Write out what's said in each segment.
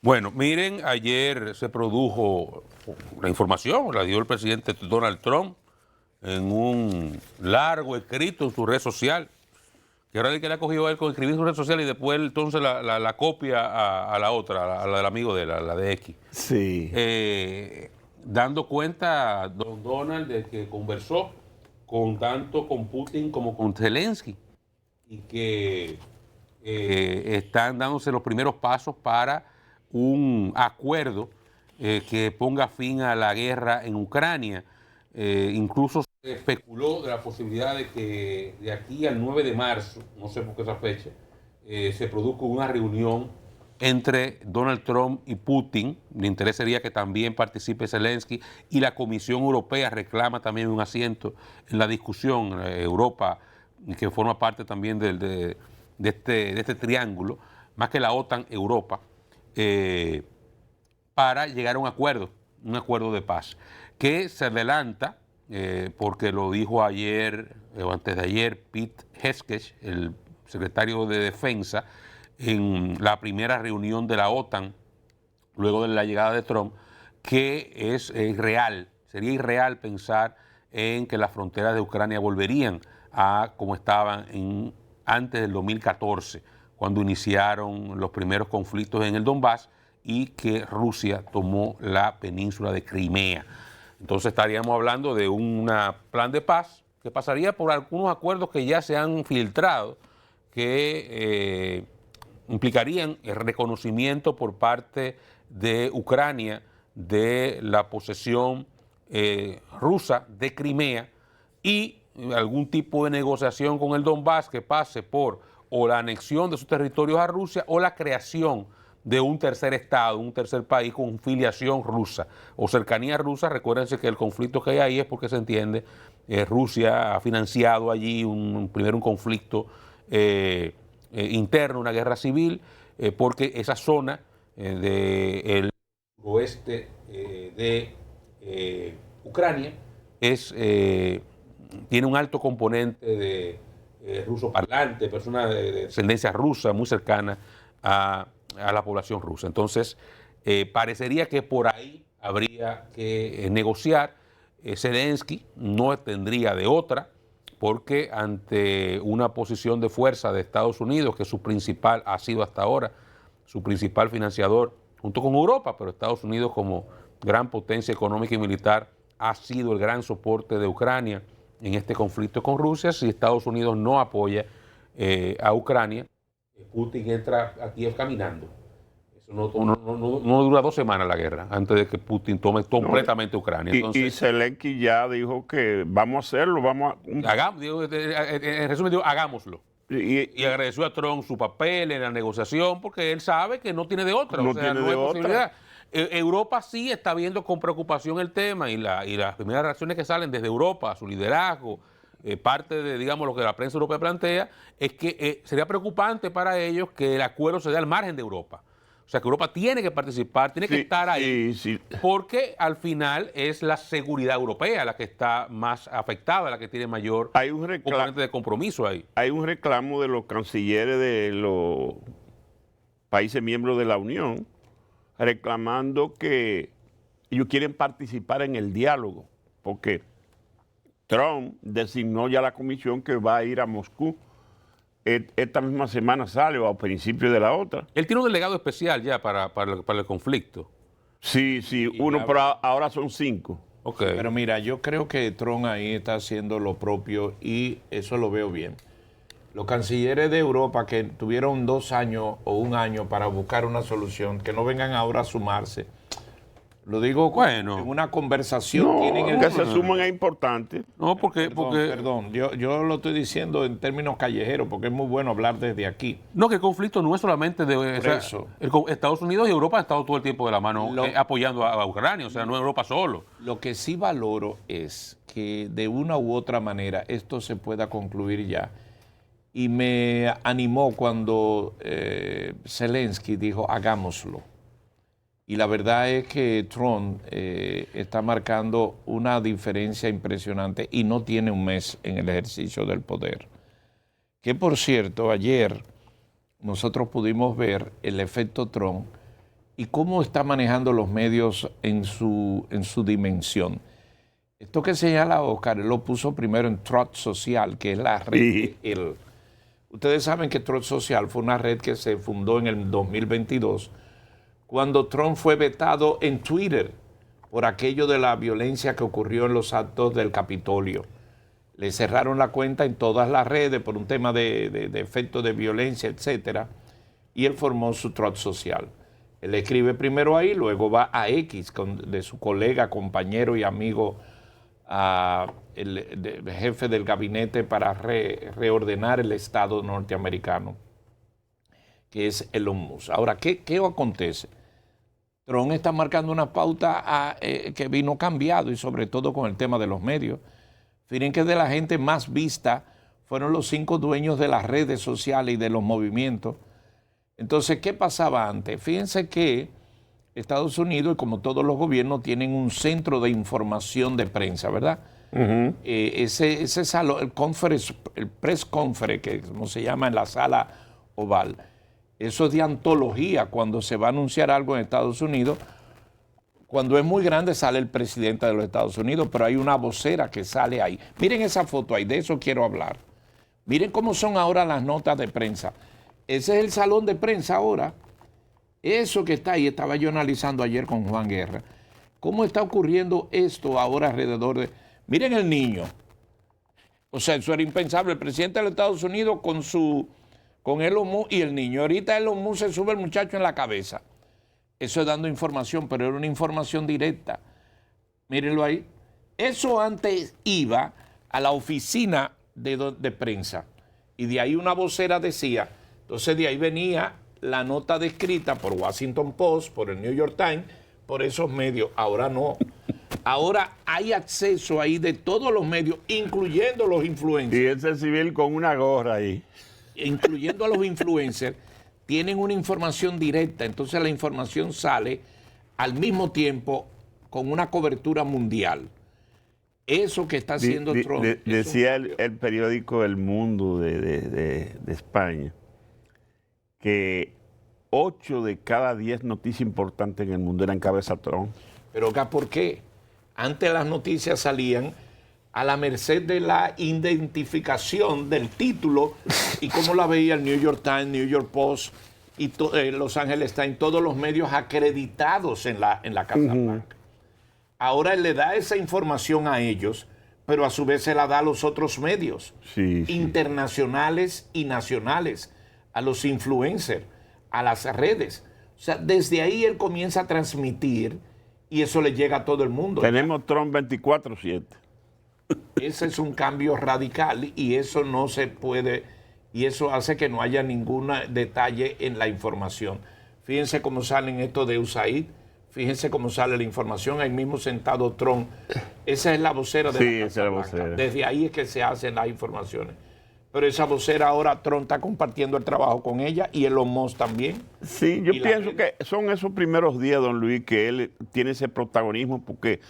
Bueno, miren, ayer se produjo la información, la dio el presidente Donald Trump en un largo escrito en su red social, que ahora el que le ha cogido a él con escribir en su red social y después entonces la copia a la otra, a la del amigo de él, a la de X. Sí. Dando cuenta, don Donald, de que conversó tanto con Putin como con Zelensky y que están dándose los primeros pasos para un acuerdo que ponga fin a la guerra en Ucrania. Incluso se especuló de la posibilidad de que de aquí al 9 de marzo, no sé por qué esa fecha, se produzca una reunión entre Donald Trump y Putin. Le interés sería que también participe Zelensky y la Comisión Europea reclama también un asiento en la discusión. Europa, que forma parte también de este triángulo, más que la OTAN, Europa, para llegar a un acuerdo de paz, que se adelanta, porque lo dijo ayer o antes de ayer Pete Hegseth, el secretario de Defensa, en la primera reunión de la OTAN, luego de la llegada de Trump, que es irreal, sería irreal pensar en que las fronteras de Ucrania volverían a como estaban antes del 2014, cuando iniciaron los primeros conflictos en el Donbass y que Rusia tomó la península de Crimea. Entonces estaríamos hablando de un plan de paz que pasaría por algunos acuerdos que ya se han filtrado, que implicarían el reconocimiento por parte de Ucrania de la posesión rusa de Crimea y algún tipo de negociación con el Donbass que pase por o la anexión de sus territorios a Rusia o la creación de un tercer estado, un tercer país con filiación rusa o cercanía rusa. Recuérdense que el conflicto que hay ahí es porque se entiende, Rusia ha financiado allí primero un conflicto interno, una guerra civil, porque esa zona del oeste de Ucrania tiene un alto componente de ruso parlante, personas de descendencia rusa muy cercana a la población rusa. Entonces, parecería que por ahí habría que negociar. Zelensky no tendría de otra, porque ante una posición de fuerza de Estados Unidos, que ha sido hasta ahora su principal financiador, junto con Europa, pero Estados Unidos como gran potencia económica y militar ha sido el gran soporte de Ucrania en este conflicto con Rusia. Si Estados Unidos no apoya a Ucrania, Putin entra a Kiev caminando. Eso no dura 2 semanas la guerra antes de que Putin tome completamente Ucrania. Entonces, y Zelensky ya dijo que vamos a hacerlo, en resumen, digo, hagámoslo. Y agradeció a Trump su papel en la negociación porque él sabe que no tiene de otra. No tiene de posibilidad. Europa sí está viendo con preocupación el tema y las primeras reacciones que salen desde Europa, su liderazgo, parte de, digamos, lo que la prensa europea plantea, es que sería preocupante para ellos que el acuerdo se dé al margen de Europa. O sea, que Europa tiene que participar, tiene que estar ahí, porque al final es la seguridad europea la que está más afectada, la que tiene mayor componente de compromiso ahí. Hay un reclamo de los cancilleres de los países miembros de la Unión reclamando que ellos quieren participar en el diálogo, porque Trump designó ya la comisión que va a ir a Moscú. Esta misma semana sale o a principios de la otra. Él tiene un delegado especial ya para el conflicto. Sí, uno, pero ahora son 5. Okay. Pero mira, yo creo que Trump ahí está haciendo lo propio y eso lo veo bien. Los cancilleres de Europa que tuvieron 2 años o 1 año para buscar una solución, que no vengan ahora a sumarse. Lo digo en una conversación. No, que se sumen es importante. No, Perdón, yo lo estoy diciendo en términos callejeros porque es muy bueno hablar desde aquí. No, que el conflicto no es solamente de eso. Estados Unidos y Europa han estado todo el tiempo de la mano apoyando a Ucrania, o sea, no Europa solo. Lo que sí valoro es que de una u otra manera esto se pueda concluir ya. Y me animó cuando Zelensky dijo, hagámoslo. Y la verdad es que Trump está marcando una diferencia impresionante y no tiene un mes en el ejercicio del poder. Que por cierto, ayer nosotros pudimos ver el efecto Trump y cómo está manejando los medios en su dimensión. Esto que señala Oscar, él lo puso primero en Truth Social, que es la red. Sí. Ustedes saben que Truth Social fue una red que se fundó en el 2022, cuando Trump fue vetado en Twitter por aquello de la violencia que ocurrió en los actos del Capitolio. Le cerraron la cuenta en todas las redes por un tema de efectos de violencia, etcétera, y él formó su Truth Social. Él escribe primero ahí, luego va a X de su colega, compañero y amigo, el jefe del gabinete para reordenar el Estado norteamericano, que es Elon Musk. Ahora, ¿qué acontece? Trump está marcando una pauta que vino cambiado, y sobre todo con el tema de los medios. Miren que de la gente más vista fueron los 5 dueños de las redes sociales y de los movimientos. Entonces, ¿qué pasaba antes? Fíjense que Estados Unidos, como todos los gobiernos, tienen un centro de información de prensa, ¿verdad? Ese salón, el press conference, que como se llama en la sala oval, eso es de antología. Cuando se va a anunciar algo en Estados Unidos, cuando es muy grande sale el presidente de los Estados Unidos, pero hay una vocera que sale ahí. Miren esa foto ahí, de eso quiero hablar. Miren cómo son ahora las notas de prensa. Ese es el salón de prensa ahora. Eso que está ahí, estaba yo analizando ayer con Juan Guerra. ¿Cómo está ocurriendo esto ahora alrededor de...? Miren el niño. O sea, eso era impensable. El presidente de los Estados Unidos con Elon Musk y el niño. Ahorita Elon Musk se sube el muchacho en la cabeza. Eso es dando información, pero era una información directa. Mírenlo ahí. Eso antes iba a la oficina de prensa. Y de ahí una vocera decía. Entonces de ahí venía la nota descrita por Washington Post, por el New York Times, por esos medios. Ahora no. Ahora hay acceso ahí de todos los medios, incluyendo los influencers. Y ese civil con una gorra ahí. Incluyendo a los influencers, tienen una información directa. Entonces la información sale al mismo tiempo con una cobertura mundial. Eso que está haciendo Trump. Decía el periódico El Mundo de España que 8 de cada 10 noticias importantes en el mundo eran cabeza Trump. Pero acá, ¿por qué? Antes las noticias salían a la merced de la identificación del título y cómo la veía el New York Times, New York Post y Los Angeles Times, todos los medios acreditados en la Casa Blanca. Ahora él le da esa información a ellos, pero a su vez se la da a los otros medios, internacionales y nacionales, a los influencers, a las redes. O sea, desde ahí él comienza a transmitir y eso le llega a todo el mundo. Tenemos Trump 24/7. Ese es un cambio radical y eso no se puede, y eso hace que no haya ningún detalle en la información. Fíjense cómo salen esto de USAID, fíjense cómo sale la información, ahí mismo sentado Trump. Esa es la vocera de la Casa Blanca. Desde ahí es que se hacen las informaciones. Pero esa vocera ahora, Trump está compartiendo el trabajo con ella y Elon Musk también. Sí, yo pienso que son esos primeros días, don Luis, que él tiene ese protagonismo porque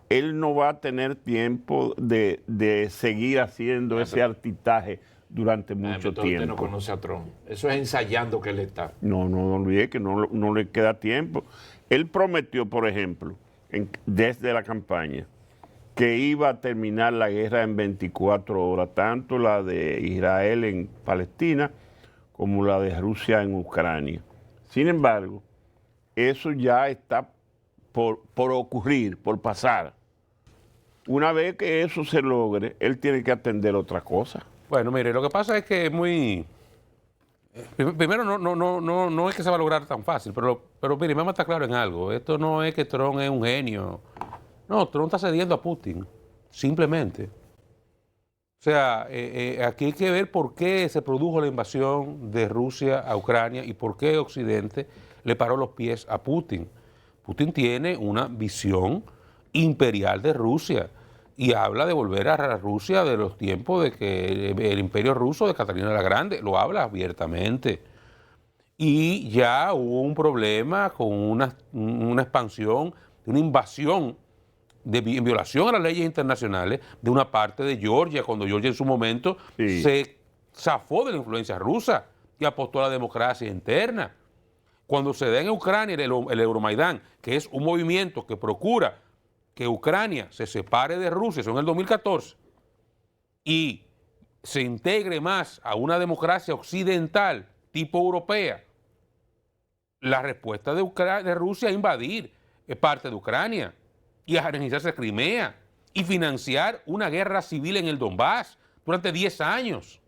él no va a tener tiempo de seguir haciendo ese artitaje durante mucho tiempo. Usted no conoce a Trump. Eso es ensayando que él está. No, don Luis, es que no le queda tiempo. Él prometió, por ejemplo, desde la campaña, que iba a terminar la guerra en 24 horas, tanto la de Israel en Palestina como la de Rusia en Ucrania. Sin embargo, eso ya está por ocurrir, por pasar. Una vez que eso se logre, él tiene que atender otra cosa. Bueno, mire, lo que pasa es que es muy... Primero, no es que se va a lograr tan fácil, pero mire, vamos a estar claro en algo. Esto no es que Trump es un genio. No, Trump está cediendo a Putin, simplemente. O sea, aquí hay que ver por qué se produjo la invasión de Rusia a Ucrania y por qué Occidente le paró los pies a Putin. Putin tiene una visión imperial de Rusia y habla de volver a Rusia de los tiempos de que el imperio ruso de Catalina la Grande, lo habla abiertamente. Y ya hubo un problema con una expansión, una invasión en violación a las leyes internacionales de una parte de Georgia, cuando Georgia en su momento se zafó de la influencia rusa y apostó a la democracia interna. Cuando se da en Ucrania el Euromaidán, que es un movimiento que procura que Ucrania se separe de Rusia, eso en el 2014, y se integre más a una democracia occidental tipo europea, la respuesta de Rusia es invadir parte de Ucrania y a anexarse Crimea y financiar una guerra civil en el Donbass durante 10 años.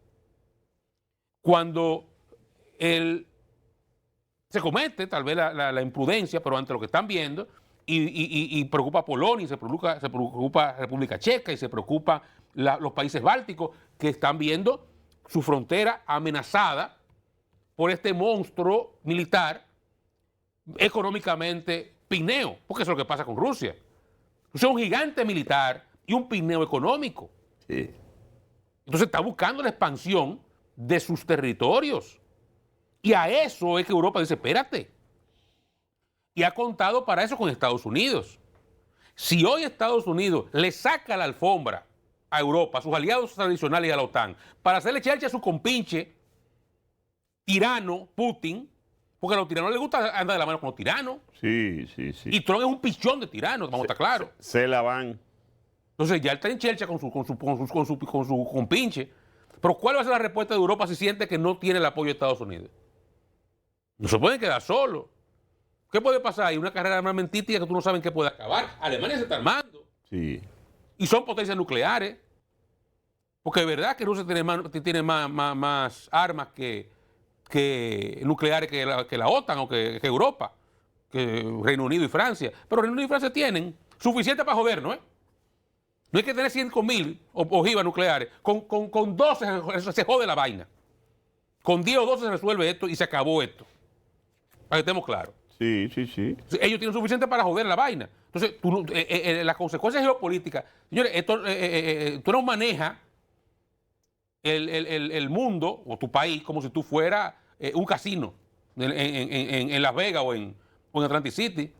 Cuando se comete tal vez la imprudencia, pero ante lo que están viendo, y preocupa a Polonia, y se preocupa a República Checa, y se preocupa los países bálticos, que están viendo su frontera amenazada por este monstruo militar económicamente pineo, porque eso es lo que pasa con Rusia. Rusia es un gigante militar y un pineo económico. Sí. Entonces está buscando la expansión de sus territorios. Y a eso es que Europa dice, espérate. Y ha contado para eso con Estados Unidos. Si hoy Estados Unidos le saca la alfombra a Europa, a sus aliados tradicionales y a la OTAN, para hacerle chelcha a su compinche tirano, Putin, porque a los tiranos les gusta andar de la mano con los tiranos. Sí. Y Trump es un pichón de tiranos, vamos a estar claros. Se la van. Entonces ya está en chelcha con su compinche. Pero ¿cuál va a ser la respuesta de Europa si siente que no tiene el apoyo de Estados Unidos? No se pueden quedar solos. ¿Qué puede pasar ahí? Una carrera armamentística que tú no sabes en qué puede acabar. Alemania se está armando. Sí. Y son potencias nucleares. Porque es verdad que Rusia tiene más armas nucleares que la OTAN o que Europa, que Reino Unido y Francia. Pero Reino Unido y Francia tienen suficiente para jodernos, ¿eh? No hay que tener 5.000 ojivas nucleares. Con 12 se jode la vaina. Con 10 o 12 se resuelve esto y se acabó esto. Para que estemos claros. Sí. Ellos tienen suficiente para joder la vaina. Entonces, las consecuencias geopolíticas, señores, tú no manejas el mundo o tu país como si tú fueras un casino en Las Vegas o en Atlantic City.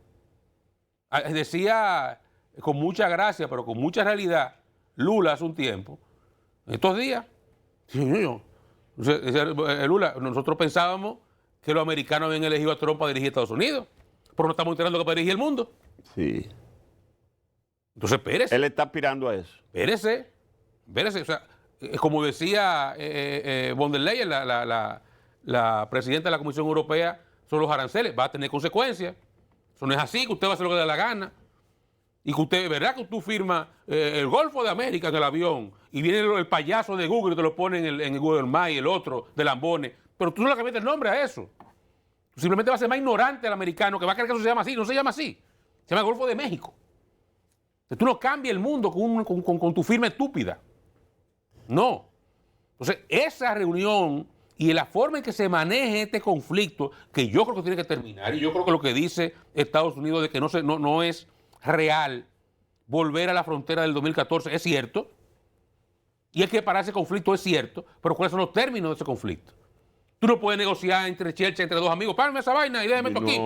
Decía con mucha gracia, pero con mucha realidad, Lula hace un tiempo, estos días, Lula, nosotros pensábamos que los americanos habían elegido a Trump para dirigir Estados Unidos, pero no estamos enterando que para dirigir el mundo. Sí. Entonces, espérese. Él está aspirando a eso. Espérese. O sea, como decía von der Leyen, la presidenta de la Comisión Europea, son los aranceles, va a tener consecuencias. Eso no es así, que usted va a hacer lo que le dé la gana. Y que usted, ¿verdad que tú firmas el Golfo de América en el avión y viene el payaso de Google y te lo pone en el Google Maps y el otro de Lambones? Pero tú no le cambiaste el nombre a eso. Tú simplemente vas a ser más ignorante al americano que va a creer que eso se llama así. No se llama así. Se llama Golfo de México. Entonces, tú no cambias el mundo con tu firma estúpida. No. Entonces, esa reunión y la forma en que se maneje este conflicto, que yo creo que tiene que terminar, y yo creo que lo que dice Estados Unidos de que no es real volver a la frontera del 2014 es cierto, y es que para ese conflicto es cierto, pero ¿cuáles son los términos de ese conflicto? Tú no puedes negociar entre Churchill, entre dos amigos, párame esa vaina y déjame esto aquí.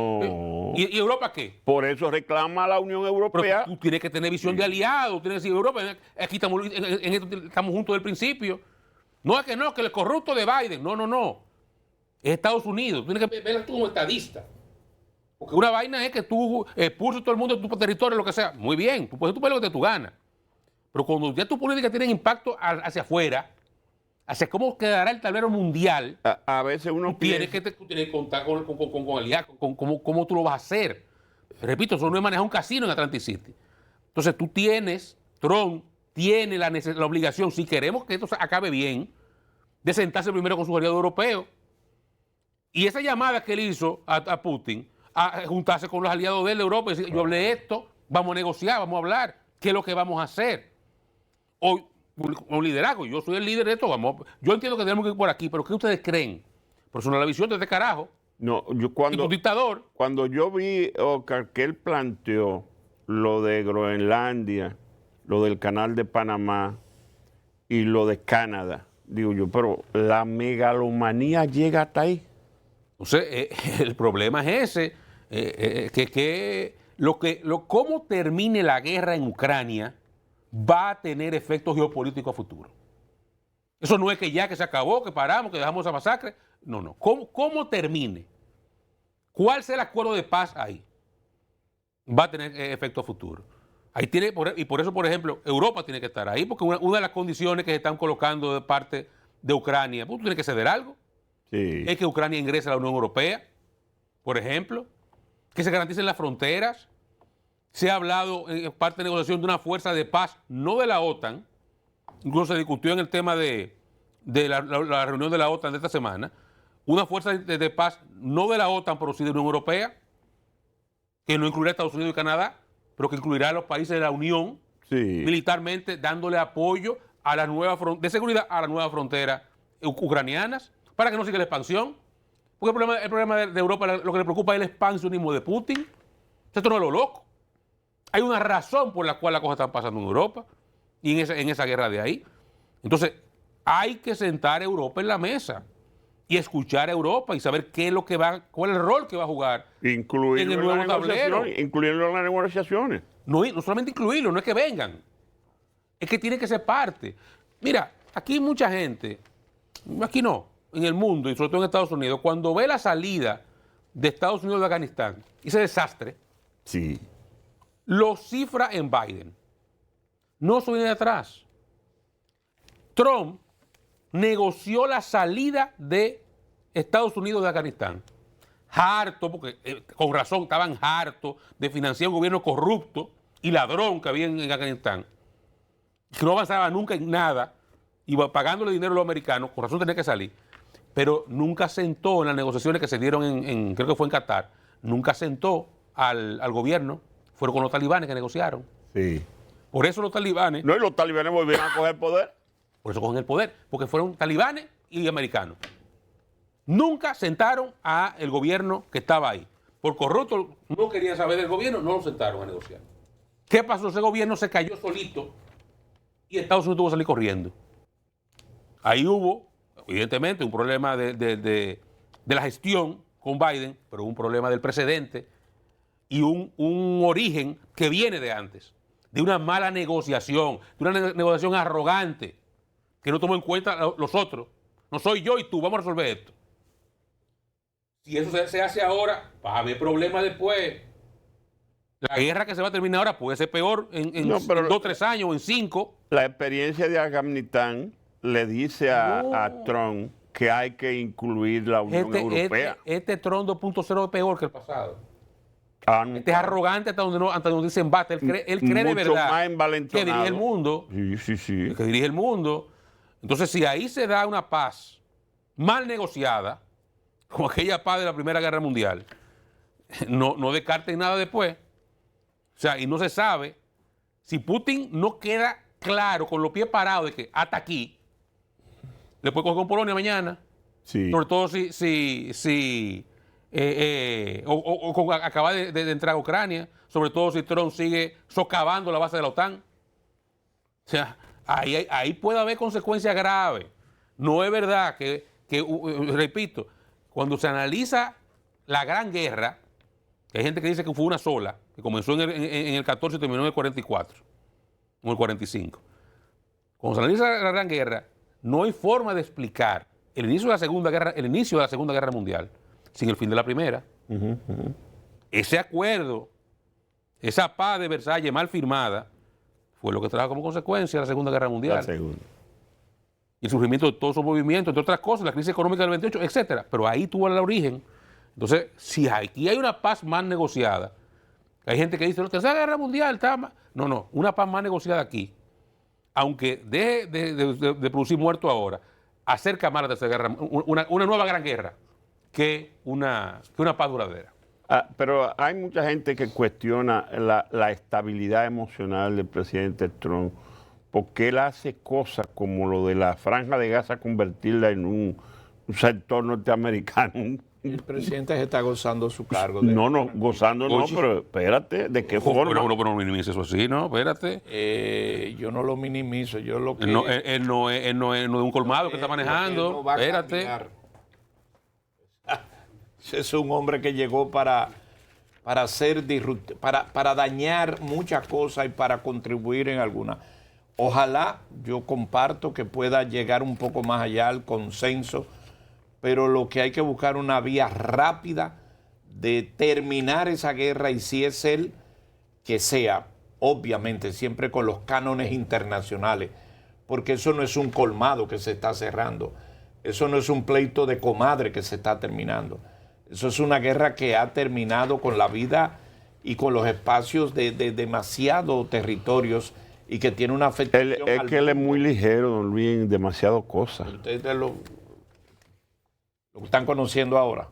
¿Y Europa qué? Por eso reclama a la Unión Europea. Pero tú tienes que tener visión de aliado, tienes que decir, Europa, aquí estamos juntos desde el principio. No es que el corrupto de Biden, no. Es Estados Unidos, tú tienes que verla tú como estadista. Porque una vaina es que tú expulses todo el mundo de tu territorio, lo que sea. Muy bien, tú puedes lo que te tu gana. Pero cuando ya tus políticas tienen impacto hacia afuera, hacia cómo quedará el tablero mundial, a veces uno tú tienes que contar con aliados, con cómo tú lo vas a hacer. Repito, eso no es manejar un casino en Atlantic City. Entonces Trump tiene la obligación, si queremos que esto acabe bien, de sentarse primero con sus aliados europeos. Y esa llamada que él hizo a Putin, a juntarse con los aliados de él de Europa y decir, yo hablé esto, vamos a negociar, vamos a hablar, ¿qué es lo que vamos a hacer? Hoy, un liderazgo, yo soy el líder de esto, yo entiendo que tenemos que ir por aquí, pero ¿qué ustedes creen? Personal visión de este carajo. No, yo y tu dictador. Cuando yo vi que él planteó lo de Groenlandia, lo del canal de Panamá y lo de Canadá, digo yo, pero la megalomanía llega hasta ahí. Entonces, el problema es ese, cómo termine la guerra en Ucrania va a tener efectos geopolíticos a futuro. Eso no es que ya que se acabó, que paramos, que dejamos esa masacre. No. ¿Cómo termine? ¿Cuál sea el acuerdo de paz ahí? Va a tener efecto futuro. Ahí tiene, y por eso, por ejemplo, Europa tiene que estar ahí, porque una de las condiciones que se están colocando de parte de Ucrania, pues tú tienes que ceder algo, Sí. es que Ucrania ingrese a la Unión Europea, por ejemplo, que se garanticen las fronteras. Se ha hablado en parte de negociación de una fuerza de paz, no de la OTAN, incluso se discutió en el tema de la reunión de la OTAN de esta semana, una fuerza de paz no de la OTAN, pero sí de la Unión Europea, que no incluirá a Estados Unidos y Canadá, pero que incluirá a los países de la Unión, Sí. militarmente, dándole apoyo a las nuevas de seguridad a las nuevas fronteras ucranianas, para que no siga la expansión. Porque el problema de Europa, lo que le preocupa es el expansionismo de Putin. Esto no es lo loco. Hay una razón por la cual las cosas están pasando en Europa y en esa guerra de ahí. Entonces, hay que sentar a Europa en la mesa y escuchar a Europa y saber qué es lo que cuál es el rol que va a jugar Incluirlo en el en nuevo las tablero. negociaciones, incluirlo en las negociaciones. No solamente incluirlo, no es que vengan, es que tienen que ser parte. Mira, aquí mucha gente, aquí no, en el mundo y sobre todo en Estados Unidos, cuando ve la salida de Estados Unidos de Afganistán, ese desastre, Sí. lo cifra en Biden. No se viene de atrás. Trump negoció la salida de Estados Unidos de Afganistán. Harto, porque con razón estaban hartos de financiar un gobierno corrupto y ladrón que había en Afganistán, que no avanzaba nunca en nada, iba pagándole dinero a los americanos, con razón tenía que salir, pero nunca sentó en las negociaciones que se dieron creo que fue en Qatar, nunca sentó al gobierno, fueron con los talibanes que negociaron. Sí. Por eso los talibanes, No, y los talibanes volvieron a coger poder. por eso cogen el poder, porque fueron talibanes y americanos. Nunca sentaron al gobierno que estaba ahí. Por corrupto no querían saber del gobierno, no lo sentaron a negociar. ¿Qué pasó? Ese gobierno se cayó solito y Estados Unidos tuvo que salir corriendo. Ahí hubo, evidentemente, un problema de la gestión con Biden, pero un problema del precedente y un origen que viene de antes, de una mala negociación, de una negociación arrogante, que no tomó en cuenta los otros. No soy yo y tú, vamos a resolver esto. Si eso se hace ahora, va a haber problemas después. La guerra que se va a terminar ahora puede ser peor en No, pero- 2 o 3 años o en 5. La experiencia de Afganistán le dice a Trump que hay que incluir la Unión Europea. Este Trump 2.0 es peor que el pasado. Ah, Este es arrogante hasta donde dicen basta. Él cree de mucho verdad más que envalentonado. dirige el mundo. Sí, sí, sí. Que dirige el mundo. Entonces, si ahí se da una paz mal negociada, como aquella paz de la Primera Guerra Mundial, no descarten nada después. O sea, y no se sabe si Putin no queda claro con los pies parados de que hasta aquí, le puede coger con Polonia mañana, Sí. sobre todo o con acabar de entrar a Ucrania, sobre todo si Trump sigue socavando la base de la OTAN. O sea, ahí puede haber consecuencias graves. No es verdad repito, cuando se analiza la Gran Guerra, hay gente que dice que fue una sola, que comenzó en el 14 y terminó en el 44, o el 45. Cuando se analiza la Gran Guerra, no hay forma de explicar el inicio de la Segunda Guerra Mundial sin el fin de la Primera. Ese acuerdo, esa paz de Versalles mal firmada, fue lo que trajo como consecuencia la Segunda Guerra Mundial. La segunda. Y el surgimiento de todos esos movimientos, entre otras cosas, la crisis económica del 28, etcétera. Pero ahí tuvo el origen. Entonces, si aquí hay una paz más negociada, hay gente que dice, la Tercera Guerra Mundial está más... No, una paz más negociada aquí, aunque deje de producir muertos ahora, acerca más a la Tercera Guerra, una nueva gran guerra que una paz duradera. Pero hay mucha gente que cuestiona la estabilidad emocional del presidente Trump, porque él hace cosas como lo de la Franja de Gaza, convertirla en un sector norteamericano. El presidente se está gozando su cargo. No, gozando no, Oye. pero espérate, ¿de qué forma? Pero no minimice eso así, ¿no? Espérate. Yo no lo minimizo, yo lo que... Él no es un colmado que está manejando. Él no va a Espérate. cambiar. Es un hombre que llegó para hacer para dañar muchas cosas y para contribuir en algunas. Ojalá, yo comparto que pueda llegar un poco más allá al consenso, pero lo que hay que buscar una vía rápida de terminar esa guerra, y si es él, que sea, obviamente, siempre con los cánones internacionales, porque eso no es un colmado que se está cerrando, eso no es un pleito de comadre que se está terminando, eso es una guerra que ha terminado con la vida y con los espacios de demasiados territorios y que tiene una afectación. Es que él es muy ligero, don Luis, en demasiadas cosas. Ustedes lo están conociendo ahora.